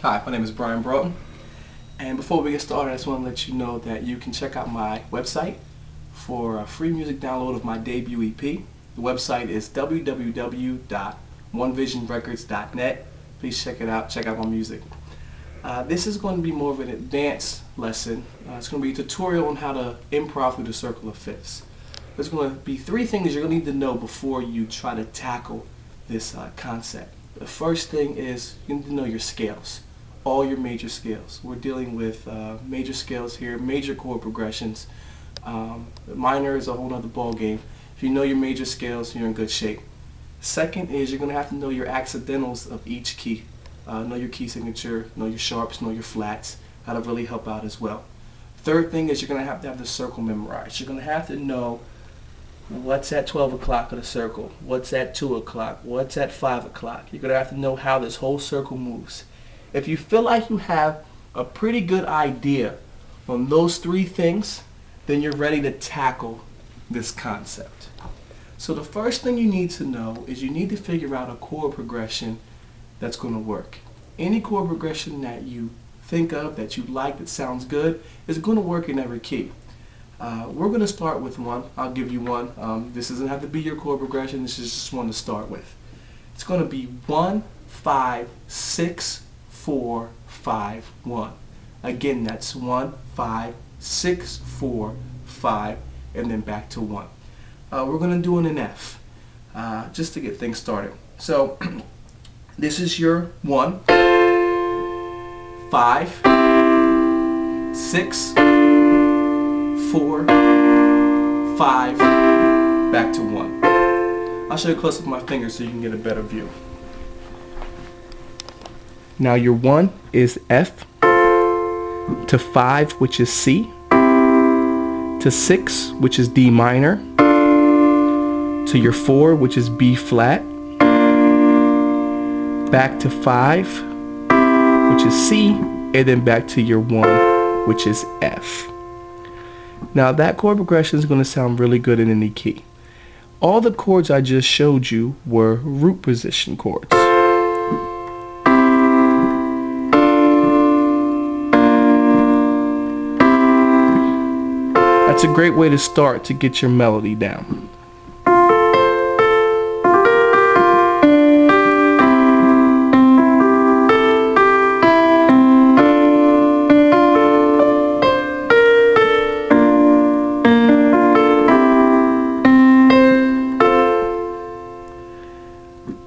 Hi, my name is Brian Broughton, and before we get started, I just want to let you know that you can check out my website for a free music download of my debut EP. The website is www.onevisionrecords.net. Please check it out, check out my music. This is going to be more of an advanced lesson. It's going to be a tutorial on how to improv through the circle of fifths. There's going to be three things you're going to need to know before you try to tackle this concept. The first thing is you need to know your scales, all your major scales. We're dealing with major scales here, major chord progressions. Minor is a whole other ball game. If you know your major scales, you're in good shape. Second is you're going to have to know your accidentals of each key. Know your key signature, know your sharps, know your flats. That'll really help out as well. Third thing is you're going to have the circle memorized. You're going to have to know what's at 12 o'clock of the circle, what's at 2 o'clock, what's at 5 o'clock. You're going to have to know how this whole circle moves. If you feel like you have a pretty good idea on those three things, then you're ready to tackle this concept. So the first thing you need to know is you need to figure out a chord progression that's going to work. Any chord progression that you think of, that you like, that sounds good, is going to work in every key. We're going to start with one. I'll give you one. This doesn't have to be your chord progression. This is just one to start with. It's going to be 1, 5, 6, 4, 5, 1. Again, that's 1, 5, 6, 4, 5, and then back to 1. We're going to do it in F, just to get things started. So this is your 1, 5, 6, 4, 5, back to 1. I'll show you close up with my fingers so you can get a better view. Now your 1 is F, to 5, which is C, to 6, which is D minor, to your 4, which is B flat, back to 5, which is C, and then back to your 1, which is F. Now that chord progression is going to sound really good in any key. All the chords I just showed you were root position chords. That's a great way to start to get your melody down.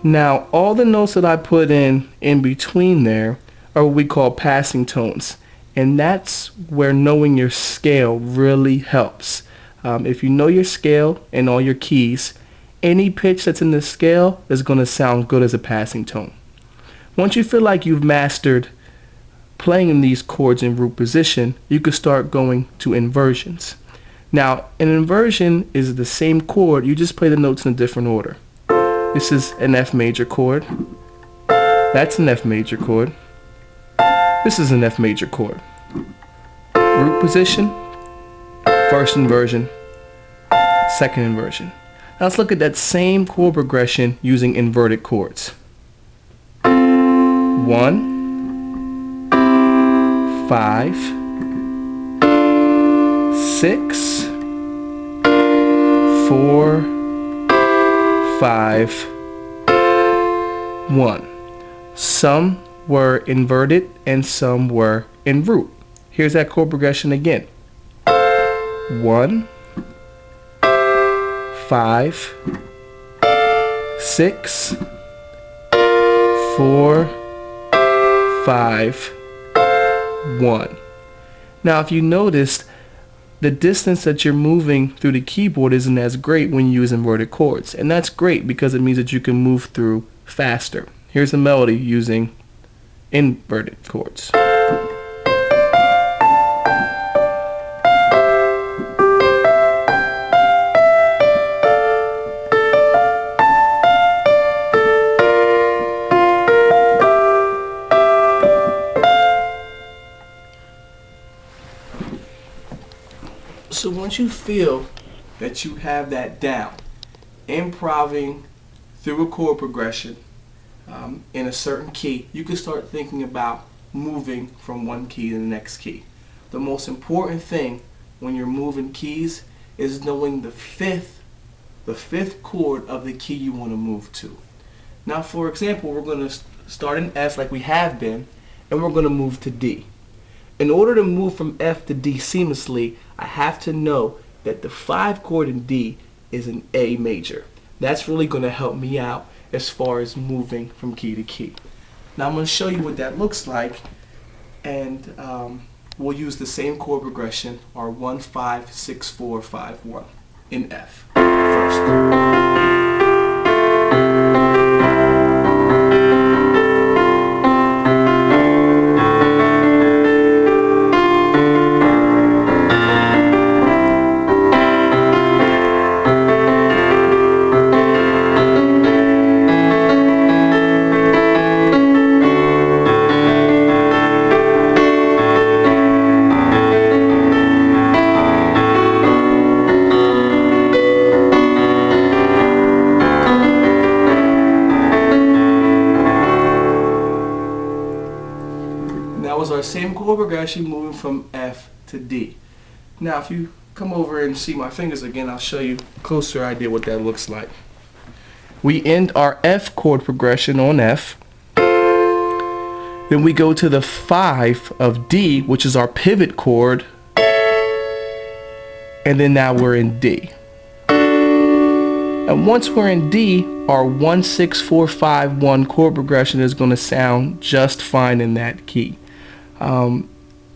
Now, all the notes that I put in between there are what we call passing tones. And that's where knowing your scale really helps. If you know your scale and all your keys, any pitch that's in the scale is going to sound good as a passing tone. Once you feel like you've mastered playing these chords in root position, you can start going to inversions. Now, an inversion is the same chord, you just play the notes in a different order. This is an F major chord. That's an F major chord. This is an F major chord. Root position, first inversion, second inversion. Now let's look at that same chord progression using inverted chords. 1, 5, 6, 4, 5, 1. Some were inverted and some were in root. Here's that chord progression again. 1, 5, 6, 4, 5, 1. Now if you noticed, the distance that you're moving through the keyboard isn't as great when you use inverted chords. And that's great because it means that you can move through faster. Here's a melody using inverted chords. So once you feel that you have that down, improving through a chord progression in a certain key, you can start thinking about moving from one key to the next key. The most important thing when you're moving keys is knowing the fifth chord of the key you want to move to. Now, for example, we're going to start in F like we have been, and we're going to move to D. In order to move from F to D seamlessly, I have to know that the 5 chord in D is an A major. That's really going to help me out as far as moving from key to key. Now I'm going to show you what that looks like, and we'll use the same chord progression, our 1, 5, 6, 4, 5, 1 in F first. That was our same chord progression moving from F to D. Now if you come over and see my fingers again, I'll show you a closer idea what that looks like. We end our F chord progression on F. Then we go to the 5 of D, which is our pivot chord. And then now we're in D. And once we're in D, our 1, 6, 4, 5, 1 chord progression is going to sound just fine in that key.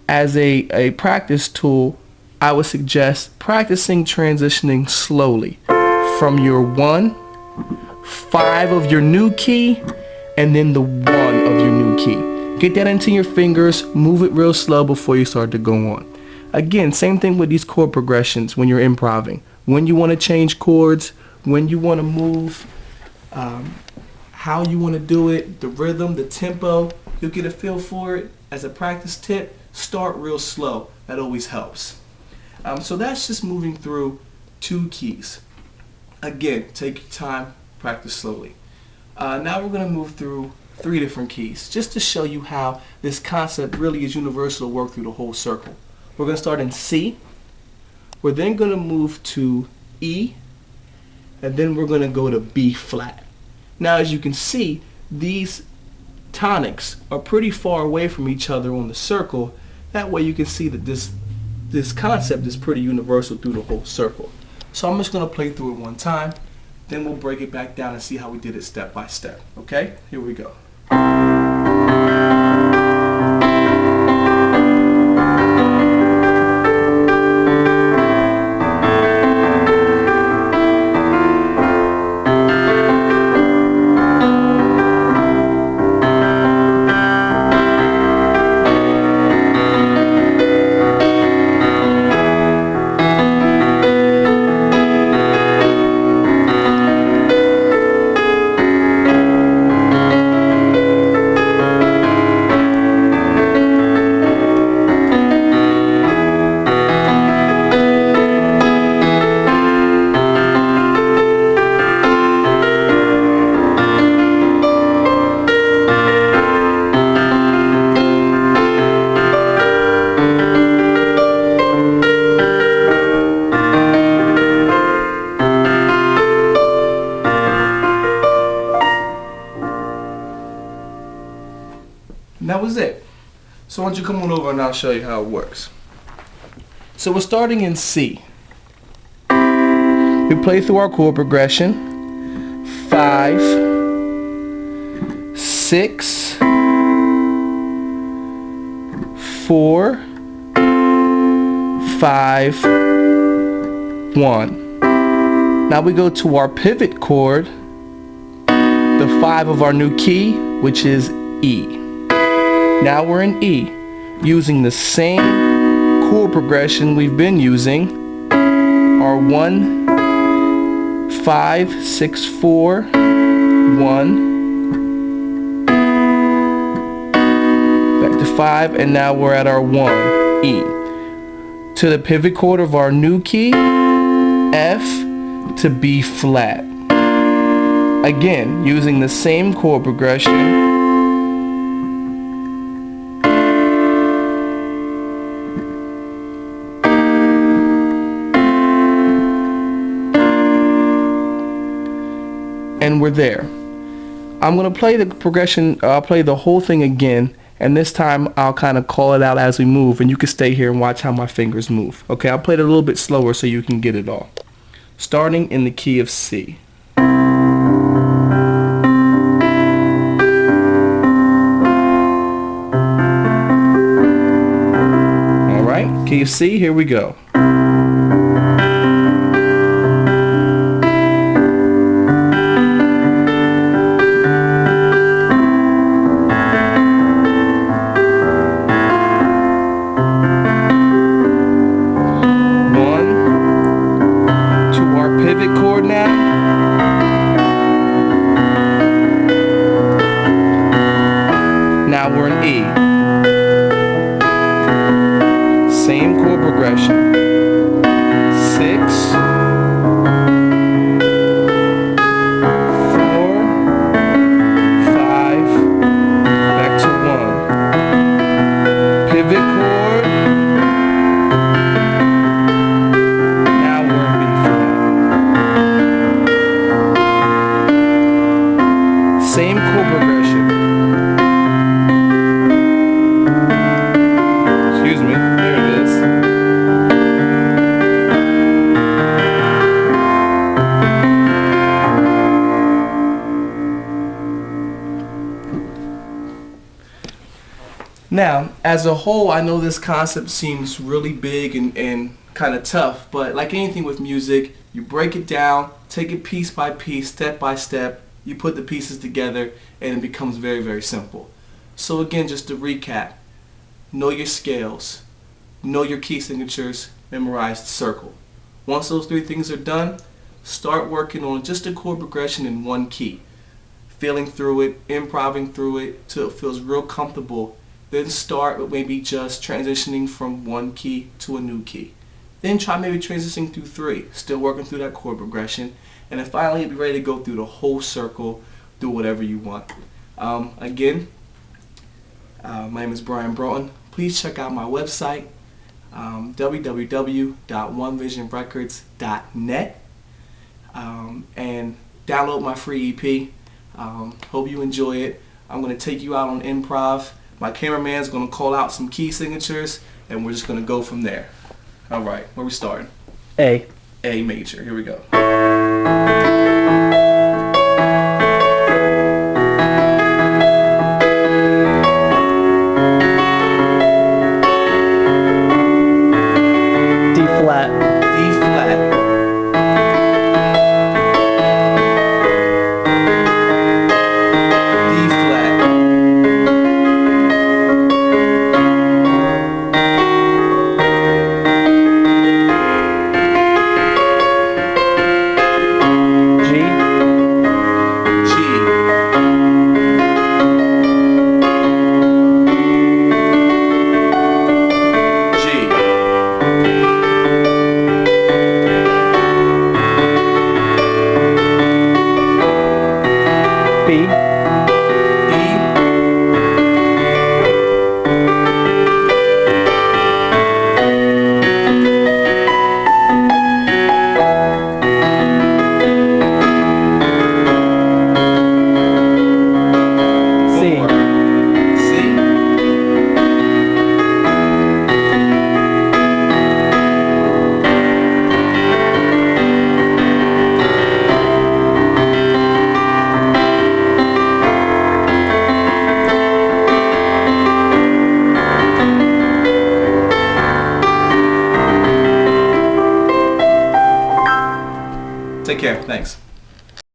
As a practice tool, I would suggest practicing transitioning slowly from your 1, 5 of your new key, and then the 1 of your new key. Get that into your fingers, move it real slow before you start to go on. Again, same thing with these chord progressions when you're improving. When you want to change chords, when you want to move, how you want to do it, the rhythm, the tempo, you'll get a feel for it. As a practice tip, start real slow. That always helps. So that's just moving through 2 keys. Again, take your time, practice slowly. Now we're going to move through 3 different keys, just to show you how this concept really is universal to work through the whole circle. We're going to start in C. We're then going to move to E, and then we're going to go to B flat. Now as you can see, these tonics are pretty far away from each other on the circle. That way you can see that this concept is pretty universal through the whole circle. So I'm just going to play through it one time, then we'll break it back down and see how we did it step by step. Okay, here we go. And that was it. So why don't you come on over and I'll show you how it works. So we're starting in C. We play through our chord progression. 5, 6, 4, 5, 1. Now we go to our pivot chord, the 5 of our new key, which is E. Now we're in E, using the same chord progression we've been using, our 1, 5, 6, 4, 1, back to 5, and now we're at our 1, E. To the pivot chord of our new key, F, to B flat. Again, using the same chord progression, and we're there. I'm going to play the progression, I'll play the whole thing again, and this time I'll kind of call it out as we move, and you can stay here and watch how my fingers move. Okay, I'll play it a little bit slower so you can get it all. Starting in the key of C. Alright, key of C, here we go. Pivot chord now. Now we're in E. Same chord progression. 6, 4, 5, back to 1. Pivot chord. Now we're in B flat. Same chord progression. Excuse me, there it is. Now, as a whole, I know this concept seems really big and kind of tough, but like anything with music, you break it down, take it piece by piece, step by step, you put the pieces together, and it becomes very, very simple. So again, just to recap, know your scales, know your key signatures, memorize the circle. Once those 3 things are done, start working on just a chord progression in one key. Feeling through it, improving through it till it feels real comfortable. Then start with maybe just transitioning from one key to a new key. Then try maybe transitioning through 3, still working through that chord progression. And then finally be ready to go through the whole circle, do whatever you want. Again, my name is Brian Broughton. Please check out my website, www.onevisionrecords.net, and download my free EP. Hope you enjoy it. I'm going to take you out on improv. My cameraman's going to call out some key signatures, and we're just going to go from there. All right, where we starting? A. A major. Here we go. D flat. D flat. D flat. G. G. G. B. E. C. One more. C. Take care. Thanks.